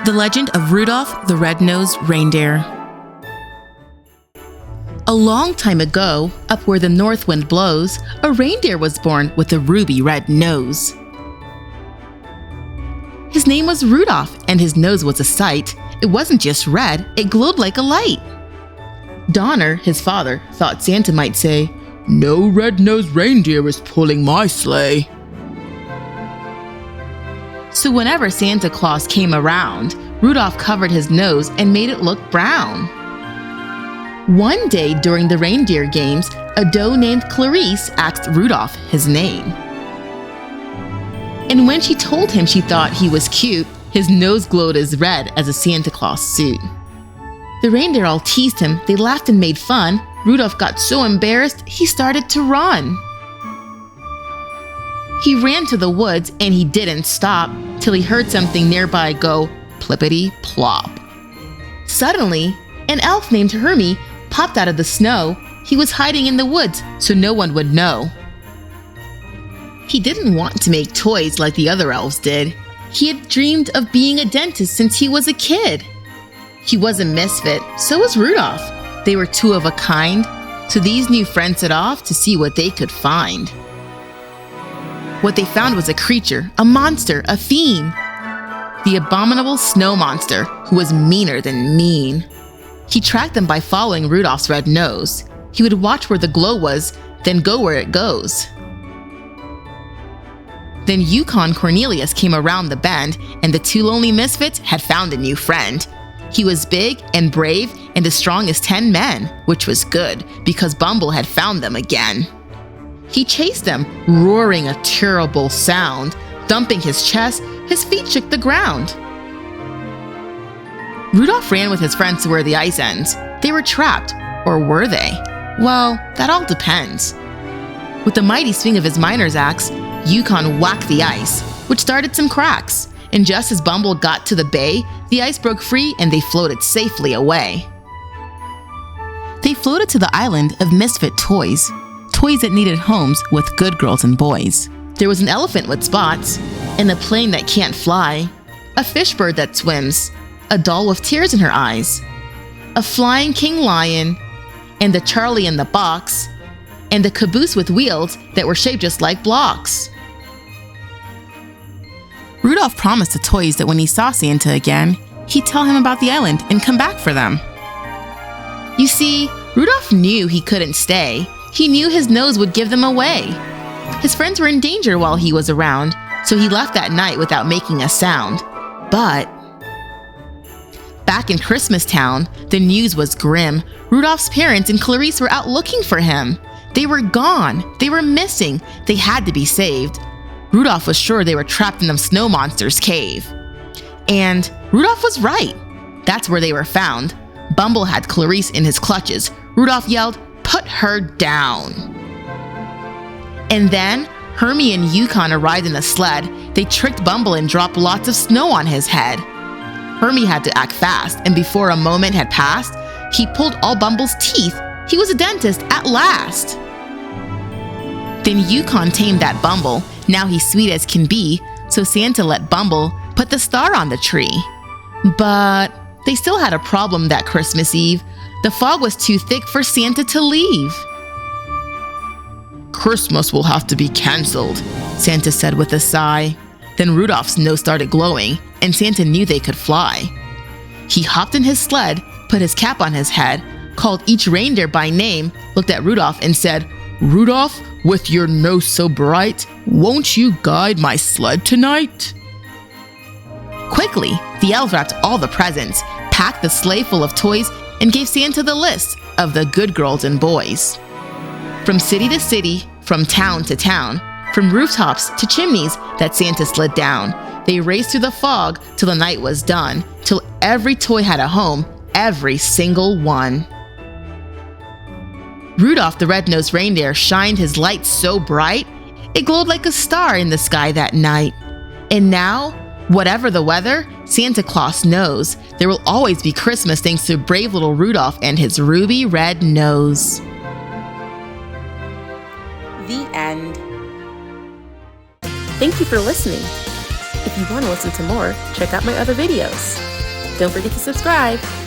The Legend of Rudolph the Red-Nosed Reindeer. A long time ago, up where the north wind blows, a reindeer was born with a ruby red nose. His name was Rudolph, and his nose was a sight. It wasn't just red, it glowed like a light. Donner, his father, thought Santa might say, "No red-nosed reindeer is pulling my sleigh." So whenever Santa Claus came around, Rudolph covered his nose and made it look brown. One day during the reindeer games, a doe named Clarice asked Rudolph his name. And when she told him she thought he was cute, his nose glowed as red as a Santa Claus suit. The reindeer all teased him, they laughed and made fun. Rudolph got so embarrassed, he started to run. He ran to the woods and he didn't stop till he heard something nearby go plippity-plop. Suddenly, an elf named Hermie popped out of the snow. He was hiding in the woods so no one would know. He didn't want to make toys like the other elves did. He had dreamed of being a dentist since he was a kid. He was a misfit, so was Rudolph. They were two of a kind, so these new friends set off to see what they could find. What they found was a creature, a monster, a fiend. The abominable snow monster, who was meaner than mean. He tracked them by following Rudolph's red nose. He would watch where the glow was, then go where it goes. Then Yukon Cornelius came around the bend, and the two lonely misfits had found a new friend. He was big and brave and as strong as 10 men, which was good, because Bumble had found them again. He chased them, roaring a terrible sound. Thumping his chest, his feet shook the ground. Rudolph ran with his friends to where the ice ends. They were trapped, or were they? Well, that all depends. With a mighty swing of his miner's axe, Yukon whacked the ice, which started some cracks. And just as Bumble got to the bay, the ice broke free and they floated safely away. They floated to the island of misfit toys. Toys that needed homes with good girls and boys. There was an elephant with spots, and a plane that can't fly, a fish bird that swims, a doll with tears in her eyes, a flying king lion, and a Charlie in the box, and a caboose with wheels that were shaped just like blocks. Rudolph promised the toys that when he saw Santa again, he'd tell him about the island and come back for them. You see, Rudolph knew he couldn't stay. He knew his nose would give them away. His friends were in danger while he was around, so he left that night without making a sound. But back in Christmas Town, the news was grim. Rudolph's parents and Clarice were out looking for him. They were gone. They were missing. They had to be saved. Rudolph was sure they were trapped in the snow monster's cave. And Rudolph was right. That's where they were found. Bumble had Clarice in his clutches. Rudolph yelled, "Put her down!" And then Hermie and Yukon arrived in a sled. They tricked Bumble and dropped lots of snow on his head. Hermie had to act fast, and before a moment had passed, he pulled all Bumble's teeth. He was a dentist at last. Then Yukon tamed that Bumble. Now he's sweet as can be, so Santa let Bumble put the star on the tree. But they still had a problem that Christmas Eve. The fog was too thick for Santa to leave. "Christmas will have to be canceled," Santa said with a sigh. Then Rudolph's nose started glowing, and Santa knew they could fly. He hopped in his sled, put his cap on his head, called each reindeer by name, looked at Rudolph and said, "Rudolph, with your nose so bright, won't you guide my sled tonight?" Quickly, the elves wrapped all the presents, packed the sleigh full of toys, and gave Santa the list of the good girls and boys. From city to city, from town to town, from rooftops to chimneys that Santa slid down, they raced through the fog till the night was done, till every toy had a home, every single one. Rudolph the Red-Nosed Reindeer shined his light so bright, it glowed like a star in the sky that night. And now, whatever the weather, Santa Claus knows there will always be Christmas thanks to brave little Rudolph and his ruby red nose. The end. Thank you for listening. If you want to listen to more, check out my other videos. Don't forget to subscribe.